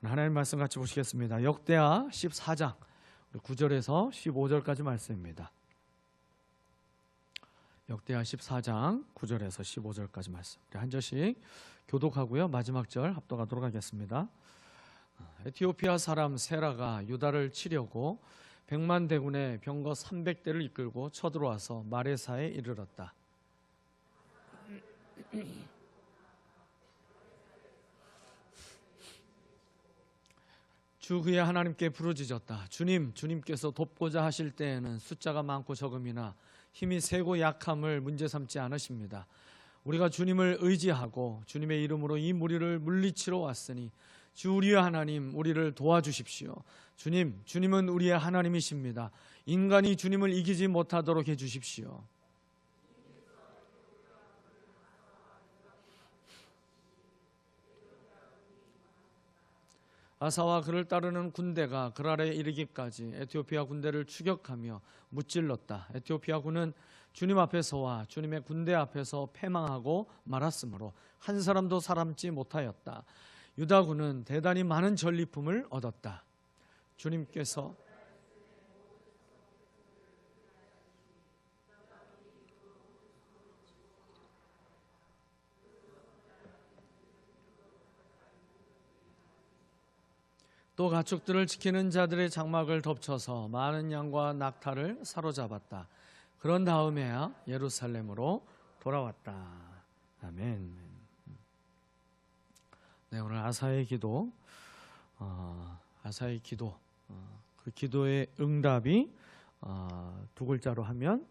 하나님 말씀 같이 보시겠습니다. 역대하 14장 9절에서 15절까지 말씀입니다. 역대하 14장 9절에서 15절까지 말씀. 우리 한 절씩 교독하고요. 마지막 절 합독하도록 하겠습니다. 에티오피아 사람 세라가 유다를 치려고 100만 대군의 병거 300대를 이끌고 쳐들어와서 마레사에 이르렀다. 주 그의 하나님께 부르짖었다. 주님께서 돕고자 하실 때에는 숫자가 많고 적음이나 힘이 세고 약함을 문제 삼지 않으십니다. 우리가 주님을 의지하고 주님의 이름으로 이 무리를 물리치러 왔으니 주 우리의 하나님 우리를 도와주십시오. 주님은 우리의 하나님이십니다. 인간이 주님을 이기지 못하도록 해주십시오. 아사와 그를 따르는 군대가 그랄에 이르기까지 에티오피아 군대를 추격하며 무찔렀다. 에티오피아 군은 주님 앞에서와 주님의 군대 앞에서 패망하고 말았으므로 한 사람도 살아남지 못하였다. 유다군은 대단히 많은 전리품을 얻었다. 주님께서 또 가축들을 지키는 자들의 장막을 덮쳐서 많은 양과 낙타를 사로잡았다. 그런 다음에야 예루살렘으로 돌아왔다. 아멘. 네, 오늘 아사의 기도, 그 기도의 응답이 두 글자로 하면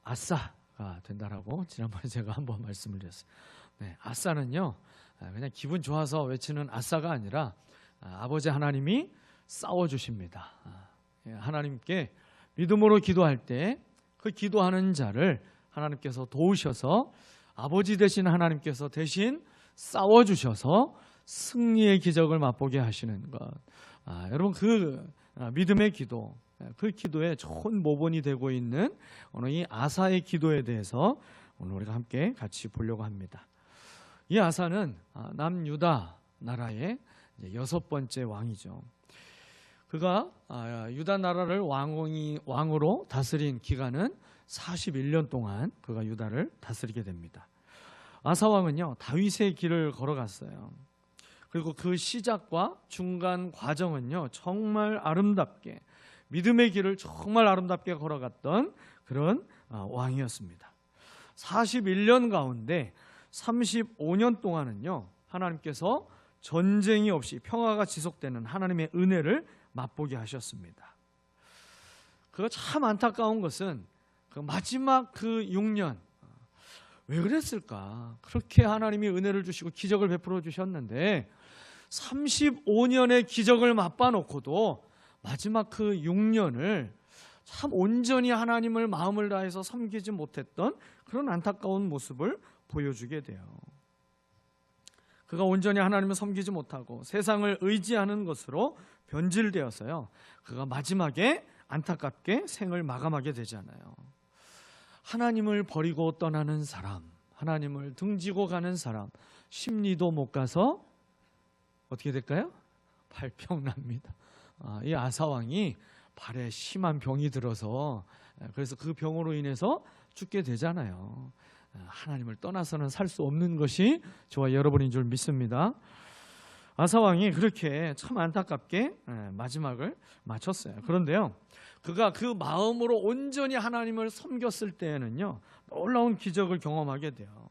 아싸가 된다라고 지난번에 제가 한번 말씀을 드렸어요. 네, 아싸는요, 그냥 기분 좋아서 외치는 아싸가 아니라 아버지 하나님이 싸워주십니다. 하나님께 믿음으로 기도할 때 그 기도하는 자를 하나님께서 도우셔서 아버지 되신 하나님께서 대신 싸워주셔서 승리의 기적을 맛보게 하시는 것. 여러분 그 믿음의 기도, 그 기도에 좋은 모본이 되고 있는 오늘 이 아사의 기도에 대해서 오늘 우리가 함께 같이 보려고 합니다. 이 아사는 남유다 나라의 6번째 왕이죠. 그가 유다 나라를 왕으로 다스린 기간은 41년 동안 그가 유다를 다스리게 됩니다. 아사 왕은요, 다윗의 길을 걸어갔어요. 그리고 그 시작과 중간 과정은요, 정말 아름답게 믿음의 길을 정말 아름답게 걸어갔던 그런 왕이었습니다. 41년 가운데 35년 동안은요, 하나님께서 전쟁이 없이 평화가 지속되는 하나님의 은혜를 맛보게 하셨습니다. 그가 참 안타까운 것은 그 마지막 그 6년 왜 그랬을까? 그렇게 하나님이 은혜를 주시고 기적을 베풀어 주셨는데 35년의 기적을 맛봐놓고도 마지막 그 6년을 참 온전히 하나님을 마음을 다해서 섬기지 못했던 그런 안타까운 모습을 보여주게 돼요. 그가 온전히 하나님을 섬기지 못하고 세상을 의지하는 것으로 변질되어서요, 그가 마지막에 안타깝게 생을 마감하게 되잖아요. 하나님을 버리고 떠나는 사람, 하나님을 등지고 가는 사람, 심리도 못 가서 어떻게 될까요? 발병납니다. 이 아사왕이 발에 심한 병이 들어서 그래서 그 병으로 인해서 죽게 되잖아요. 하나님을 떠나서는 살 수 없는 것이 저와 여러분인 줄 믿습니다. 아사왕이 그렇게 참 안타깝게 마지막을 마쳤어요. 그런데요, 그가 그 마음으로 온전히 하나님을 섬겼을 때에는요, 놀라운 기적을 경험하게 돼요.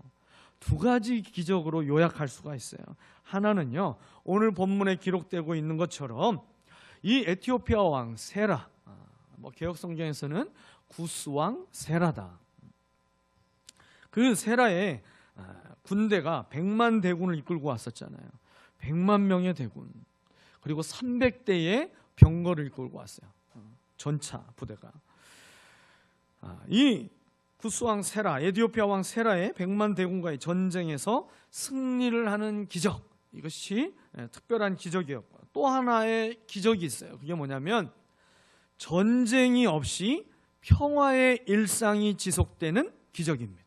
두 가지 기적으로 요약할 수가 있어요. 하나는요, 오늘 본문에 기록되고 있는 것처럼 이 에티오피아 왕 세라, 개역성경에서는 구스왕 세라다. 그 세라의 군대가 100만 대군을 이끌고 왔었잖아요. 100만 명의 대군, 그리고 300대의 병거를 이끌고 왔어요. 전차 부대가. 이 구스왕 세라, 에티오피아 왕 세라의 100만 대군과의 전쟁에서 승리를 하는 기적, 이것이 특별한 기적이었고, 또 하나의 기적이 있어요. 그게 뭐냐면 전쟁이 없이 평화의 일상이 지속되는 기적입니다.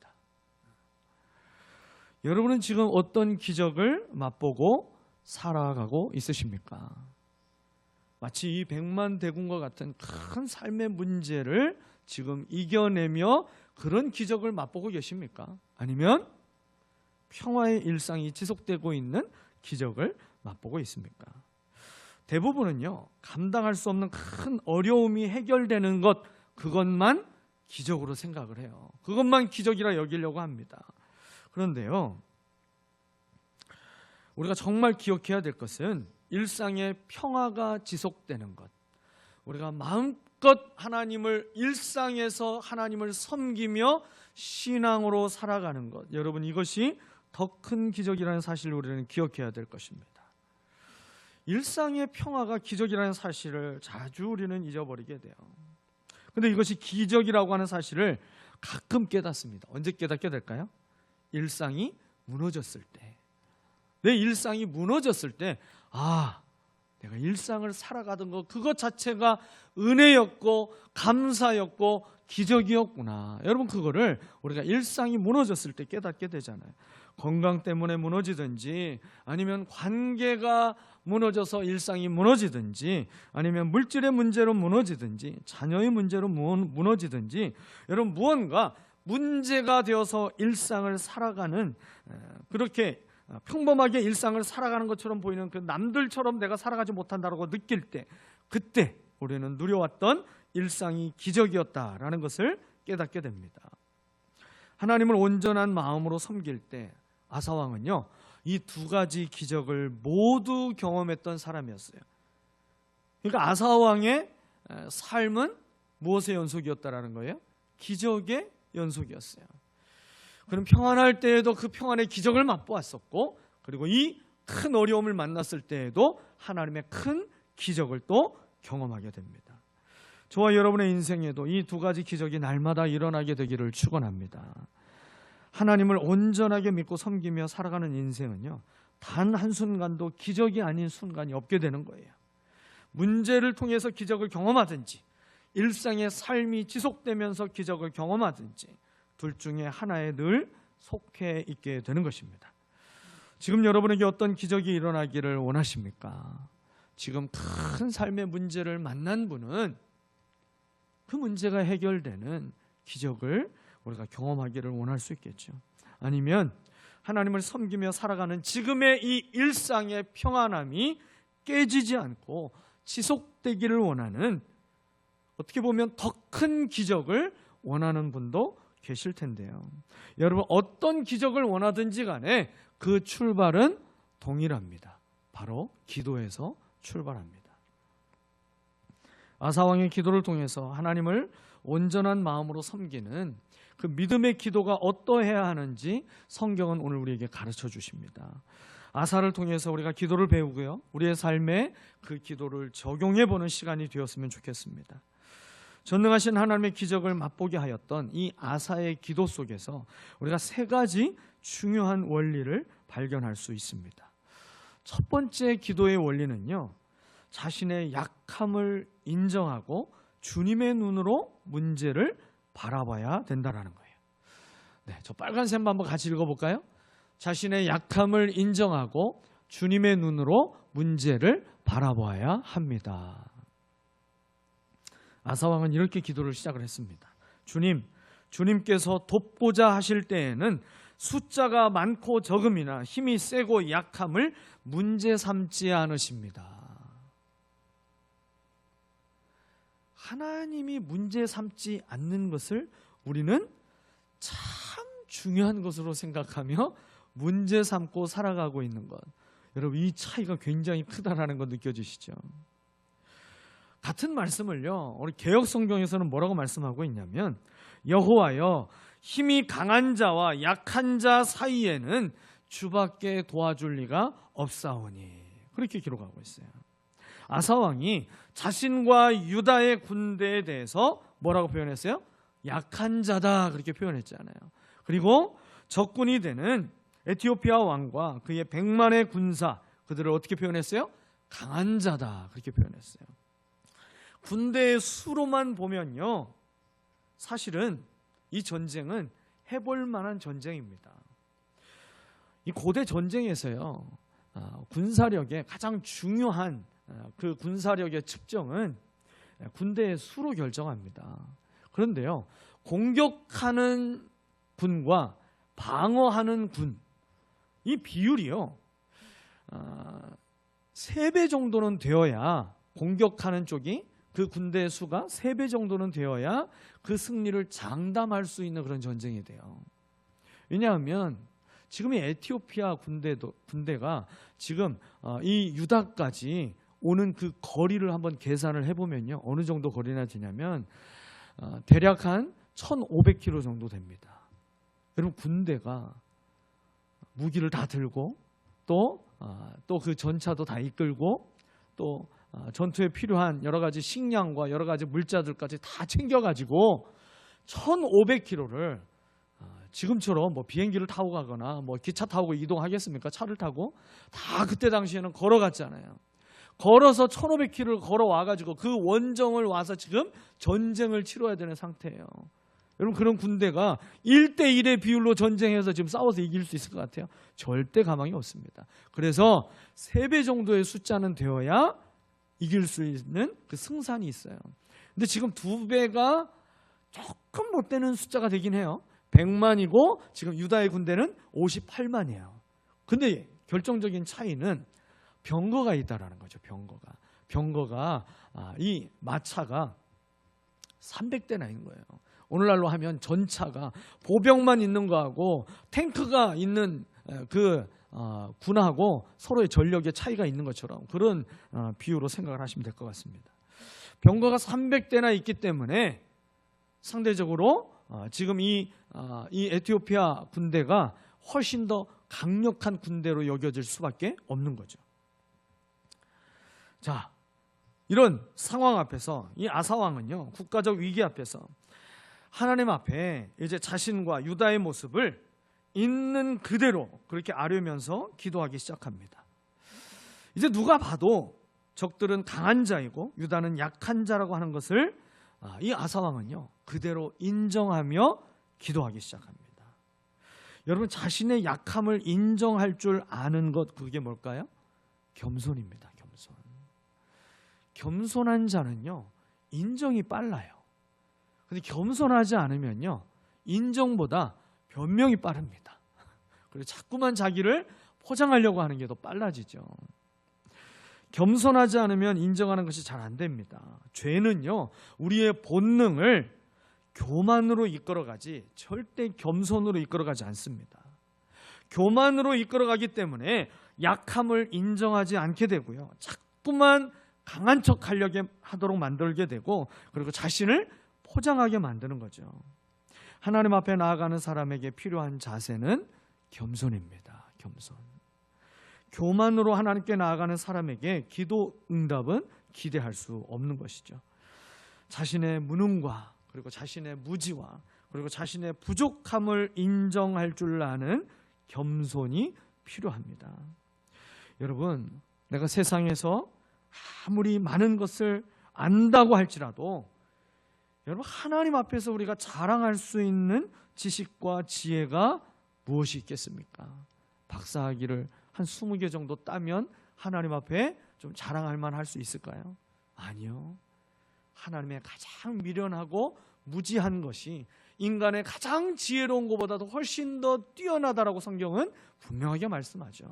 여러분은 지금 어떤 기적을 맛보고 살아가고 있으십니까? 마치 이 백만 대군과 같은 큰 삶의 문제를 지금 이겨내며 그런 기적을 맛보고 계십니까? 아니면 평화의 일상이 지속되고 있는 기적을 맛보고 있습니까? 대부분은요, 감당할 수 없는 큰 어려움이 해결되는 것, 그것만 기적으로 생각을 해요. 그것만 기적이라 여기려고 합니다. 그런데요, 우리가 정말 기억해야 될 것은 일상의 평화가 지속되는 것, 우리가 마음껏 하나님을 일상에서 하나님을 섬기며 신앙으로 살아가는 것, 여러분 이것이 더 큰 기적이라는 사실을 우리는 기억해야 될 것입니다. 일상의 평화가 기적이라는 사실을 자주 우리는 잊어버리게 돼요. 그런데 이것이 기적이라고 하는 사실을 가끔 깨닫습니다. 언제 깨닫게 될까요? 일상이 무너졌을 때. 내 일상이 무너졌을 때, 아, 내가 일상을 살아가던 것, 그것 자체가 은혜였고 감사였고 기적이었구나. 여러분, 그거를 우리가 일상이 무너졌을 때 깨닫게 되잖아요. 건강 때문에 무너지든지, 아니면 관계가 무너져서 일상이 무너지든지, 아니면 물질의 문제로 무너지든지, 자녀의 문제로 무너지든지, 여러분 무언가 문제가 되어서 일상을 살아가는, 그렇게 평범하게 일상을 살아가는 것처럼 보이는 그 남들처럼 내가 살아가지 못한다고 느낄 때, 그때 우리는 누려왔던 일상이 기적이었다라는 것을 깨닫게 됩니다. 하나님을 온전한 마음으로 섬길 때 아사왕은요, 이 두 가지 기적을 모두 경험했던 사람이었어요. 그러니까 아사왕의 삶은 무엇의 연속이었다라는 거예요? 기적의 연속이었어요. 그럼 평안할 때에도 그 평안의 기적을 맛보았었고, 그리고 이 큰 어려움을 만났을 때에도 하나님의 큰 기적을 또 경험하게 됩니다. 저와 여러분의 인생에도 이 두 가지 기적이 날마다 일어나게 되기를 축원합니다. 하나님을 온전하게 믿고 섬기며 살아가는 인생은요, 단 한순간도 기적이 아닌 순간이 없게 되는 거예요. 문제를 통해서 기적을 경험하든지, 일상의 삶이 지속되면서 기적을 경험하든지, 둘 중에 하나에 늘 속해 있게 되는 것입니다. 지금 여러분에게 어떤 기적이 일어나기를 원하십니까? 지금 큰 삶의 문제를 만난 분은 그 문제가 해결되는 기적을 우리가 경험하기를 원할 수 있겠죠. 아니면 하나님을 섬기며 살아가는 지금의 이 일상의 평안함이 깨지지 않고 지속되기를 원하는, 어떻게 보면 더 큰 기적을 원하는 분도 계실 텐데요. 여러분, 어떤 기적을 원하든지 간에 그 출발은 동일합니다. 바로 기도에서 출발합니다. 아사왕의 기도를 통해서 하나님을 온전한 마음으로 섬기는 그 믿음의 기도가 어떠해야 하는지 성경은 오늘 우리에게 가르쳐 주십니다. 아사를 통해서 우리가 기도를 배우고요, 우리의 삶에 그 기도를 적용해 보는 시간이 되었으면 좋겠습니다. 전능하신 하나님의 기적을 맛보게 하였던 이 아사의 기도 속에서 우리가 세 가지 중요한 원리를 발견할 수 있습니다. 첫 번째 기도의 원리는요, 자신의 약함을 인정하고 주님의 눈으로 문제를 바라봐야 된다는 거예요. 네, 저 빨간 셈 한번 같이 읽어볼까요? 자신의 약함을 인정하고 주님의 눈으로 문제를 바라봐야 합니다. 아사왕은 이렇게 기도를 시작을 했습니다. 주님께서 돕고자 하실 때에는 숫자가 많고 적음이나 힘이 세고 약함을 문제 삼지 않으십니다. 하나님이 문제 삼지 않는 것을 우리는 참 중요한 것으로 생각하며 문제 삼고 살아가고 있는 것, 여러분 이 차이가 굉장히 크다라는 거 느껴지시죠? 같은 말씀을요, 우리 개역 성경에서는 뭐라고 말씀하고 있냐면, 여호와여 힘이 강한 자와 약한 자 사이에는 주밖에 도와줄 리가 없사오니, 그렇게 기록하고 있어요. 아사왕이 자신과 유다의 군대에 대해서 뭐라고 표현했어요? 약한 자다, 그렇게 표현했잖아요. 그리고 적군이 되는 에티오피아 왕과 그의 100만의 군사, 그들을 어떻게 표현했어요? 강한 자다, 그렇게 표현했어요. 군대의 수로만 보면요, 사실은 이 전쟁은 해볼 만한 전쟁입니다. 이 고대 전쟁에서요, 군사력의 가장 중요한 그 군사력의 측정은 군대의 수로 결정합니다. 그런데요, 공격하는 군과 방어하는 군, 이 비율이요, 3배 정도는 되어야, 공격하는 쪽이 그 군대의 수가 3배 정도는 되어야 그 승리를 장담할 수 있는 그런 전쟁이 돼요. 왜냐하면 지금 이 에티오피아 군대가 지금 이 유다까지 오는 그 거리를 한번 계산을 해보면요, 어느 정도 거리나 되냐면 대략 한 1500km 정도 됩니다. 여러분, 군대가 무기를 다 들고 또 그 전차도 다 이끌고 또 전투에 필요한 여러 가지 식량과 여러 가지 물자들까지 다 챙겨가지고 1500km를 지금처럼 뭐 비행기를 타고 가거나 뭐 기차 타고 이동하겠습니까? 차를 타고 다 그때 당시에는 걸어갔잖아요. 걸어서 1500km를 걸어와가지고 그 원정을 와서 지금 전쟁을 치러야 되는 상태예요. 여러분, 그런 군대가 1대1의 비율로 전쟁해서 지금 싸워서 이길 수 있을 것 같아요? 절대 가망이 없습니다. 그래서 3배 정도의 숫자는 되어야 이길 수 있는 그 승산이 있어요. 근데 지금 2배가 조금 못 되는 숫자가 되긴 해요. 100만이고 지금 유다의 군대는 58만이에요. 근데 결정적인 차이는 병거가 있다라는 거죠. 병거가 이 마차가 300대나 있는 거예요. 오늘날로 하면 전차가 보병만 있는 거하고 탱크가 있는 그 군하고 서로의 전력의 차이가 있는 것처럼 그런 비유로 생각을 하시면 될 것 같습니다. 병거가 300대나 있기 때문에 상대적으로 지금 이 에티오피아 군대가 훨씬 더 강력한 군대로 여겨질 수밖에 없는 거죠. 자, 이런 상황 앞에서 이 아사 왕은요, 국가적 위기 앞에서 하나님 앞에 이제 자신과 유다의 모습을 있는 그대로 그렇게 아뢰면서 기도하기 시작합니다. 이제 누가 봐도 적들은 강한 자이고 유다는 약한 자라고 하는 것을 이 아사 왕은요, 그대로 인정하며 기도하기 시작합니다. 여러분, 자신의 약함을 인정할 줄 아는 것, 그게 뭘까요? 겸손입니다. 겸손한 자는요, 인정이 빨라요. 근데 겸손하지 않으면요, 인정보다 변명이 빠릅니다. 그리고 자꾸만 자기를 포장하려고 하는 게 더 빨라지죠. 겸손하지 않으면 인정하는 것이 잘 안 됩니다. 죄는요, 우리의 본능을 교만으로 이끌어가지 절대 겸손으로 이끌어가지 않습니다. 교만으로 이끌어가기 때문에 약함을 인정하지 않게 되고요, 자꾸만 강한 척 하도록 만들게 되고, 그리고 자신을 포장하게 만드는 거죠. 하나님 앞에 나아가는 사람에게 필요한 자세는 겸손입니다. 겸손. 교만으로 하나님께 나아가는 사람에게 기도 응답은 기대할 수 없는 것이죠. 자신의 무능과 그리고 자신의 무지와 그리고 자신의 부족함을 인정할 줄 아는 겸손이 필요합니다. 여러분, 내가 세상에서 아무리 많은 것을 안다고 할지라도 여러분, 하나님 앞에서 우리가 자랑할 수 있는 지식과 지혜가 무엇이 있겠습니까? 박사학위를 한 20개 정도 따면 하나님 앞에 좀 자랑할 만할 수 있을까요? 아니요. 하나님의 가장 미련하고 무지한 것이 인간의 가장 지혜로운 것보다도 훨씬 더 뛰어나다라고 성경은 분명하게 말씀하죠.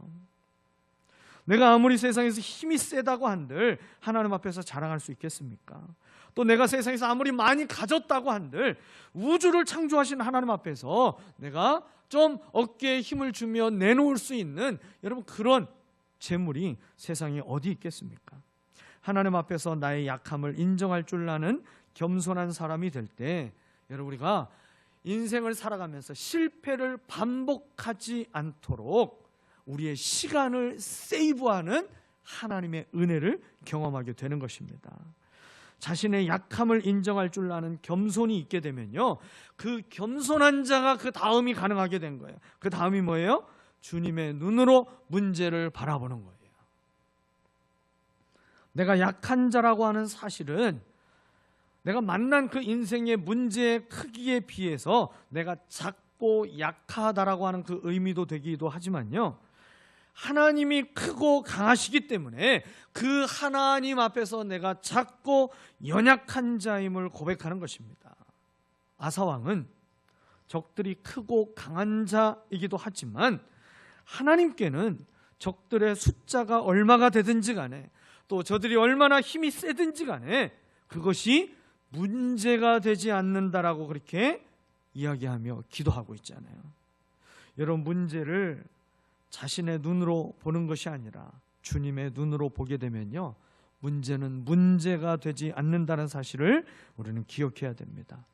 내가 아무리 세상에서 힘이 세다고 한들 하나님 앞에서 자랑할 수 있겠습니까? 또 내가 세상에서 아무리 많이 가졌다고 한들 우주를 창조하신 하나님 앞에서 내가 좀 어깨에 힘을 주며 내놓을 수 있는 여러분 그런 재물이 세상에 어디 있겠습니까? 하나님 앞에서 나의 약함을 인정할 줄 아는 겸손한 사람이 될 때 여러분, 우리가 인생을 살아가면서 실패를 반복하지 않도록 우리의 시간을 세이브하는 하나님의 은혜를 경험하게 되는 것입니다. 자신의 약함을 인정할 줄 아는 겸손이 있게 되면요, 그 겸손한 자가 그 다음이 가능하게 된 거예요. 그 다음이 뭐예요? 주님의 눈으로 문제를 바라보는 거예요. 내가 약한 자라고 하는 사실은 내가 만난 그 인생의 문제의 크기에 비해서 내가 작고 약하다라고 하는 그 의미도 되기도 하지만요, 하나님이 크고 강하시기 때문에 그 하나님 앞에서 내가 작고 연약한 자임을 고백하는 것입니다. 아사 왕은 적들이 크고 강한 자이기도 하지만 하나님께는 적들의 숫자가 얼마가 되든지 간에 또 저들이 얼마나 힘이 세든지 간에 그것이 문제가 되지 않는다라고 그렇게 이야기하며 기도하고 있잖아요. 여러분, 문제를 자신의 눈으로 보는 것이 아니라 주님의 눈으로 보게 되면요, 문제는 문제가 되지 않는다는 사실을 우리는 기억해야 됩니다.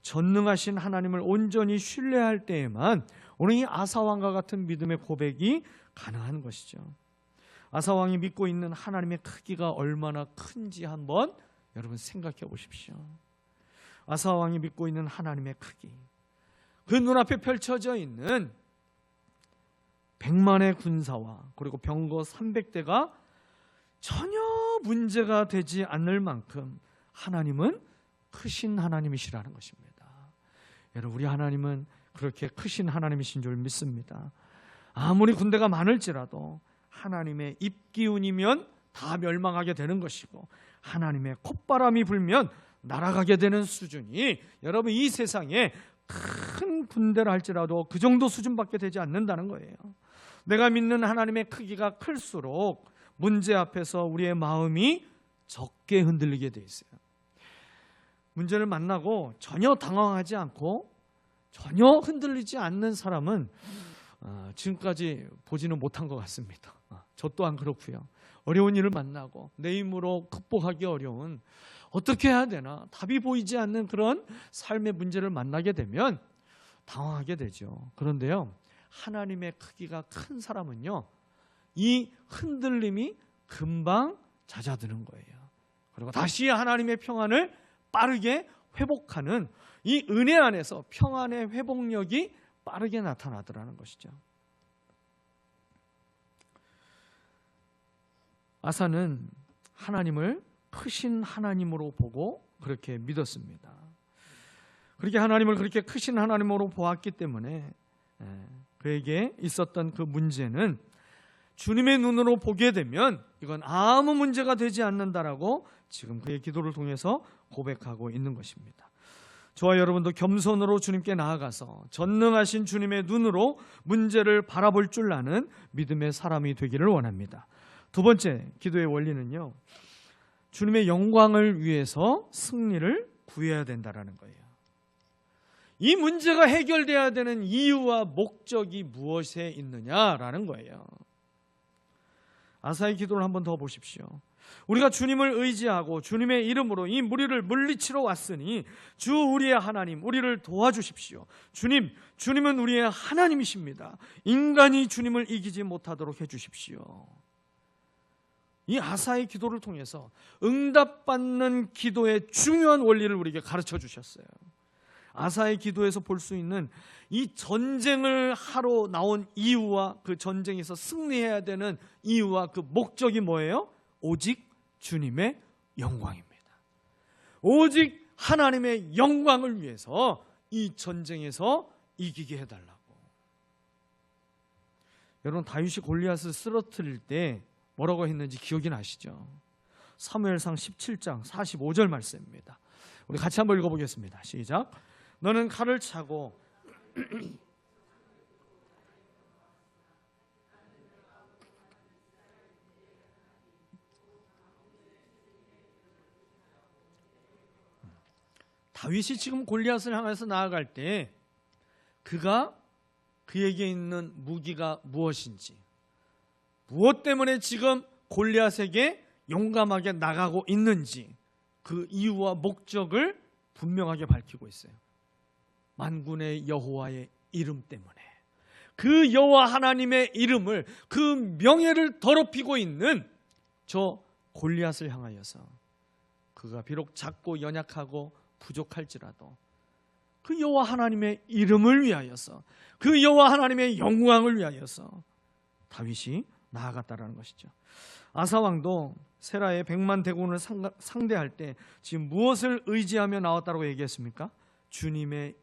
전능하신 하나님을 온전히 신뢰할 때에만 오늘 이 아사왕과 같은 믿음의 고백이 가능한 것이죠. 아사왕이 믿고 있는 하나님의 크기가 얼마나 큰지 한번 여러분 생각해 보십시오. 아사왕이 믿고 있는 하나님의 크기, 그 눈앞에 펼쳐져 있는 100만의 군사와 그리고 병거 300대가 전혀 문제가 되지 않을 만큼 하나님은 크신 하나님이시라는 것입니다. 여러분, 우리 하나님은 그렇게 크신 하나님이신 줄 믿습니다. 아무리 군대가 많을지라도 하나님의 입기운이면 다 멸망하게 되는 것이고 하나님의 콧바람이 불면 날아가게 되는 수준이, 여러분, 이 세상에 큰 군대라 할지라도 그 정도 수준밖에 되지 않는다는 거예요. 내가 믿는 하나님의 크기가 클수록 문제 앞에서 우리의 마음이 적게 흔들리게 돼 있어요. 문제를 만나고 전혀 당황하지 않고 전혀 흔들리지 않는 사람은 지금까지 보지는 못한 것 같습니다. 저 또한 그렇고요. 어려운 일을 만나고 내 힘으로 극복하기 어려운, 어떻게 해야 되나 답이 보이지 않는 그런 삶의 문제를 만나게 되면 당황하게 되죠. 그런데요, 하나님의 크기가 큰 사람은요, 이 흔들림이 금방 잦아드는 거예요. 그리고 다시 하나님의 평안을 빠르게 회복하는 이 은혜 안에서 평안의 회복력이 빠르게 나타나더라는 것이죠. 아사는 하나님을 크신 하나님으로 보고 그렇게 믿었습니다. 그렇게 하나님을 그렇게 크신 하나님으로 보았기 때문에 그에게 있었던 그 문제는 주님의 눈으로 보게 되면 이건 아무 문제가 되지 않는다라고 지금 그의 기도를 통해서 고백하고 있는 것입니다. 저와 여러분도 겸손으로 주님께 나아가서 전능하신 주님의 눈으로 문제를 바라볼 줄 아는 믿음의 사람이 되기를 원합니다. 두 번째 기도의 원리는요, 주님의 영광을 위해서 승리를 구해야 된다라는 거예요. 이 문제가 해결돼야 되는 이유와 목적이 무엇에 있느냐라는 거예요. 아사의 기도를 한번 더 보십시오. 우리가 주님을 의지하고 주님의 이름으로 이 무리를 물리치러 왔으니 주 우리의 하나님, 우리를 도와주십시오. 주님은 우리의 하나님이십니다. 인간이 주님을 이기지 못하도록 해주십시오. 이 아사의 기도를 통해서 응답받는 기도의 중요한 원리를 우리에게 가르쳐 주셨어요. 아사의 기도에서 볼 수 있는 이 전쟁을 하러 나온 이유와 그 전쟁에서 승리해야 되는 이유와 그 목적이 뭐예요? 오직 주님의 영광입니다. 오직 하나님의 영광을 위해서 이 전쟁에서 이기게 해달라고. 여러분, 다윗이 골리앗을 쓰러뜨릴 때 뭐라고 했는지 기억이 나시죠? 사무엘상 17장 45절 말씀입니다. 우리 같이 한번 읽어보겠습니다. 시작. 너는 칼을 차고 다윗이 지금 골리앗을 향해서 나아갈 때 그에게 있는 무기가 무엇인지, 무엇 때문에 지금 골리앗에게 용감하게 나가고 있는지 그 이유와 목적을 분명하게 밝히고 있어요. 만군의 여호와의 이름 때문에, 그 여호와 하나님의 이름을, 그 명예를 더럽히고 있는 저 골리앗을 향하여서 그가 비록 작고 연약하고 부족할지라도 그 여호와 하나님의 이름을 위하여서, 그 여호와 하나님의 영광을 위하여서 다윗이 나아갔다라는 것이죠. 아사왕도 세라의 100만 대군을 상대할 때 지금 무엇을 의지하며 나왔다고 얘기했습니까? 주님의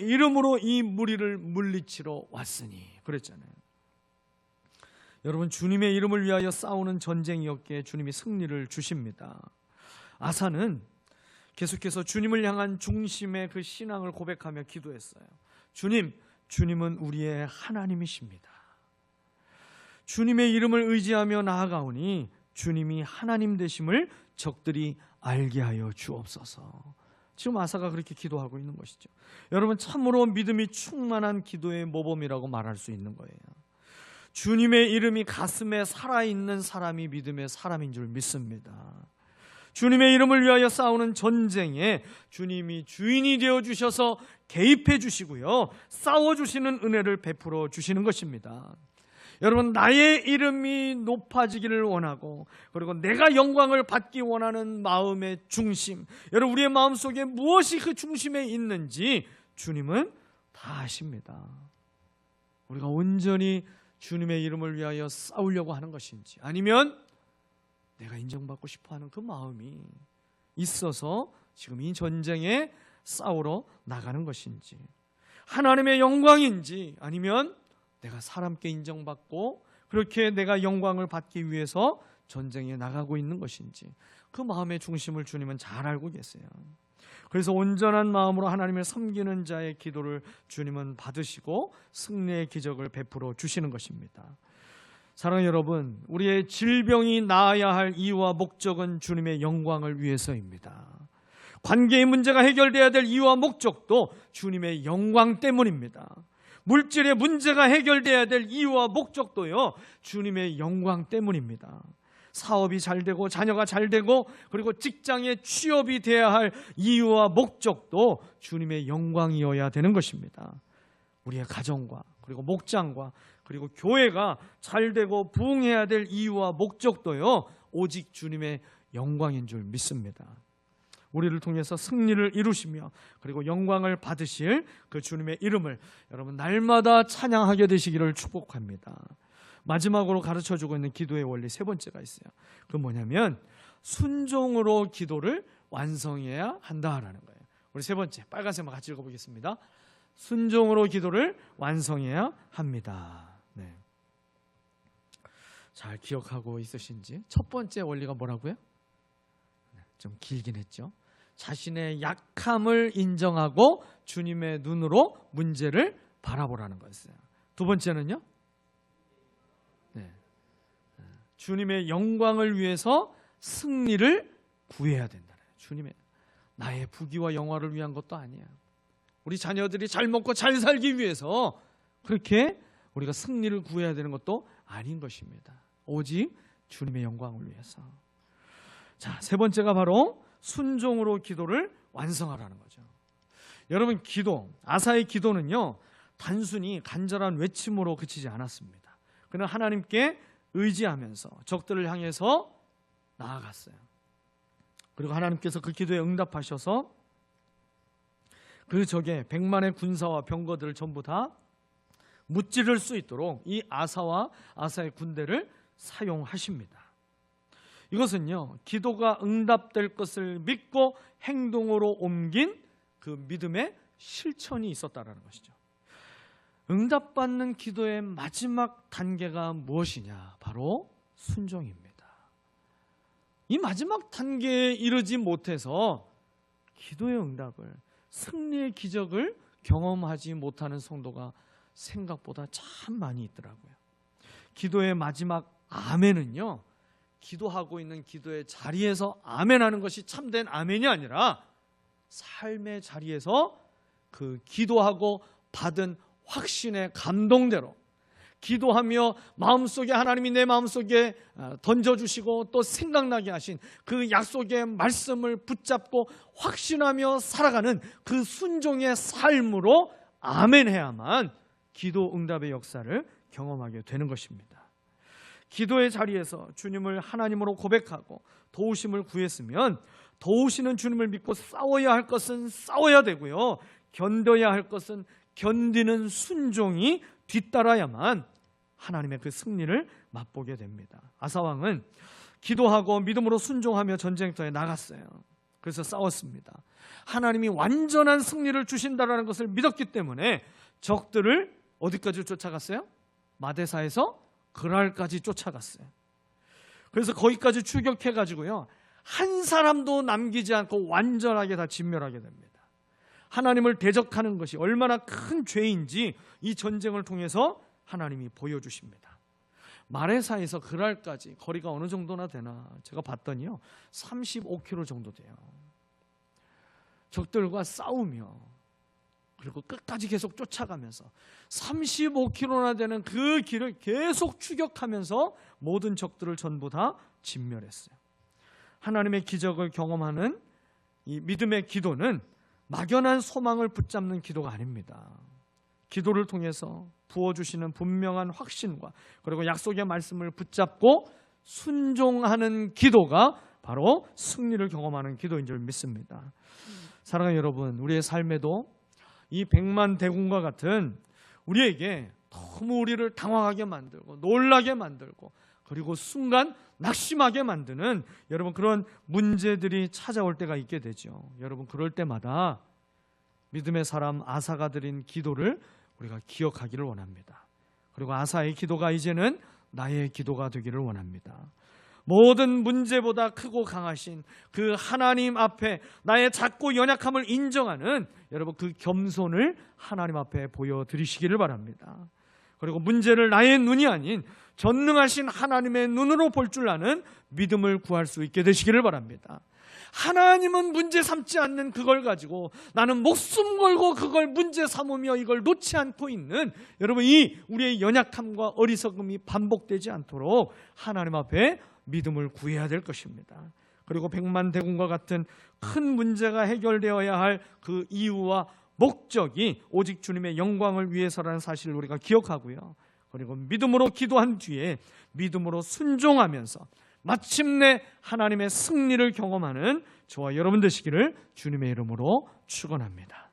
이름으로 이 무리를 물리치러 왔으니 그랬잖아요. 여러분, 주님의 이름을 위하여 싸우는 전쟁이었기에 주님이 승리를 주십니다. 아사는 계속해서 주님을 향한 중심의 그 신앙을 고백하며 기도했어요. 주님은 우리의 하나님이십니다. 주님의 이름을 의지하며 나아가오니 주님이 하나님 되심을 적들이 알게 하여 주옵소서. 지금 아사가 그렇게 기도하고 있는 것이죠. 여러분, 참으로 믿음이 충만한 기도의 모범이라고 말할 수 있는 거예요. 주님의 이름이 가슴에 살아있는 사람이 믿음의 사람인 줄 믿습니다. 주님의 이름을 위하여 싸우는 전쟁에 주님이 주인이 되어주셔서 개입해 주시고요, 싸워주시는 은혜를 베풀어 주시는 것입니다. 여러분, 나의 이름이 높아지기를 원하고, 그리고 내가 영광을 받기 원하는 마음의 중심, 여러분, 우리의 마음속에 무엇이 그 중심에 있는지 주님은 다 아십니다. 우리가 온전히 주님의 이름을 위하여 싸우려고 하는 것인지, 아니면 내가 인정받고 싶어하는 그 마음이 있어서 지금 이 전쟁에 싸우러 나가는 것인지, 하나님의 영광인지, 아니면 내가 사람께 인정받고 그렇게 내가 영광을 받기 위해서 전쟁에 나가고 있는 것인지, 그 마음의 중심을 주님은 잘 알고 계세요. 그래서 온전한 마음으로 하나님을 섬기는 자의 기도를 주님은 받으시고 승리의 기적을 베풀어 주시는 것입니다. 사랑하는 여러분, 우리의 질병이 나아야 할 이유와 목적은 주님의 영광을 위해서입니다. 관계의 문제가 해결돼야 될 이유와 목적도 주님의 영광 때문입니다. 물질의 문제가 해결돼야 될 이유와 목적도요, 주님의 영광 때문입니다. 사업이 잘 되고 자녀가 잘 되고 그리고 직장에 취업이 돼야 할 이유와 목적도 주님의 영광이어야 되는 것입니다. 우리의 가정과 그리고 목장과 그리고 교회가 잘 되고 부흥해야 될 이유와 목적도요, 오직 주님의 영광인 줄 믿습니다. 우리를 통해서 승리를 이루시며 그리고 영광을 받으실 그 주님의 이름을 여러분 날마다 찬양하게 되시기를 축복합니다. 마지막으로 가르쳐주고 있는 기도의 원리 세 번째가 있어요. 그건 뭐냐면 순종으로 기도를 완성해야 한다라는 거예요. 우리 세 번째 빨간색만 같이 읽어보겠습니다. 순종으로 기도를 완성해야 합니다. 네. 잘 기억하고 있으신지? 첫 번째 원리가 뭐라고요? 좀 길긴 했죠. 자신의 약함을 인정하고 주님의 눈으로 문제를 바라보라는 거였어요. 두 번째는요, 네, 주님의 영광을 위해서 승리를 구해야 된다. 주님의 나의 부귀와 영화를 위한 것도 아니야. 우리 자녀들이 잘 먹고 잘 살기 위해서 그렇게 우리가 승리를 구해야 되는 것도 아닌 것입니다. 오직 주님의 영광을 위해서. 자, 세 번째가 바로 순종으로 기도를 완성하라는 거죠. 여러분, 아사의 기도는요, 단순히 간절한 외침으로 그치지 않았습니다. 그는 하나님께 의지하면서 적들을 향해서 나아갔어요. 그리고 하나님께서 그 기도에 응답하셔서 그 적의 100만의 군사와 병거들을 전부 다 무찌를 수 있도록 이 아사의 군대를 사용하십니다. 이것은요, 기도가 응답될 것을 믿고 행동으로 옮긴 그 믿음의 실천이 있었다라는 것이죠. 응답받는 기도의 마지막 단계가 무엇이냐? 바로 순종입니다. 이 마지막 단계에 이르지 못해서 기도의 응답을, 승리의 기적을 경험하지 못하는 성도가 생각보다 참 많이 있더라고요. 기도의 마지막 아멘은요, 기도하고 있는 기도의 자리에서 아멘하는 것이 참된 아멘이 아니라 삶의 자리에서 그 기도하고 받은 확신의 감동대로 기도하며 마음속에 하나님이 내 마음속에 던져주시고 또 생각나게 하신 그 약속의 말씀을 붙잡고 확신하며 살아가는 그 순종의 삶으로 아멘해야만 기도 응답의 역사를 경험하게 되는 것입니다. 기도의 자리에서 주님을 하나님으로 고백하고 도우심을 구했으면 도우시는 주님을 믿고 싸워야 할 것은 싸워야 되고요, 견뎌야 할 것은 견디는 순종이 뒤따라야만 하나님의 그 승리를 맛보게 됩니다. 아사왕은 기도하고 믿음으로 순종하며 전쟁터에 나갔어요. 그래서 싸웠습니다. 하나님이 완전한 승리를 주신다라는 것을 믿었기 때문에 적들을 어디까지 쫓아갔어요? 마데사에서 그랄까지 쫓아갔어요. 그래서 거기까지 추격해가지고요, 한 사람도 남기지 않고 완전하게 다 진멸하게 됩니다. 하나님을 대적하는 것이 얼마나 큰 죄인지 이 전쟁을 통해서 하나님이 보여주십니다. 마레사에서 그랄까지 거리가 어느 정도나 되나 제가 봤더니요, 35km 정도 돼요. 적들과 싸우며 그리고 끝까지 계속 쫓아가면서 35km나 되는 그 길을 계속 추격하면서 모든 적들을 전부 다 진멸했어요. 하나님의 기적을 경험하는 이 믿음의 기도는 막연한 소망을 붙잡는 기도가 아닙니다. 기도를 통해서 부어주시는 분명한 확신과 그리고 약속의 말씀을 붙잡고 순종하는 기도가 바로 승리를 경험하는 기도인 줄 믿습니다. 사랑하는 여러분, 우리의 삶에도 이 백만 대군과 같은 우리에게 너무 우리를 당황하게 만들고 놀라게 만들고 그리고 순간 낙심하게 만드는 여러분 그런 문제들이 찾아올 때가 있게 되죠. 여러분 그럴 때마다 믿음의 사람 아사가 드린 기도를 우리가 기억하기를 원합니다. 그리고 아사의 기도가 이제는 나의 기도가 되기를 원합니다. 모든 문제보다 크고 강하신 그 하나님 앞에 나의 작고 연약함을 인정하는 여러분 그 겸손을 하나님 앞에 보여드리시기를 바랍니다. 그리고 문제를 나의 눈이 아닌 전능하신 하나님의 눈으로 볼 줄 아는 믿음을 구할 수 있게 되시기를 바랍니다. 하나님은 문제 삼지 않는 그걸 가지고 나는 목숨 걸고 그걸 문제 삼으며 이걸 놓지 않고 있는 여러분 이 우리의 연약함과 어리석음이 반복되지 않도록 하나님 앞에 믿음을 구해야 될 것입니다. 그리고 백만 대군과 같은 큰 문제가 해결되어야 할 그 이유와 목적이 오직 주님의 영광을 위해서라는 사실을 우리가 기억하고요. 그리고 믿음으로 기도한 뒤에 믿음으로 순종하면서 마침내 하나님의 승리를 경험하는 저와 여러분 되시기를 주님의 이름으로 축원합니다.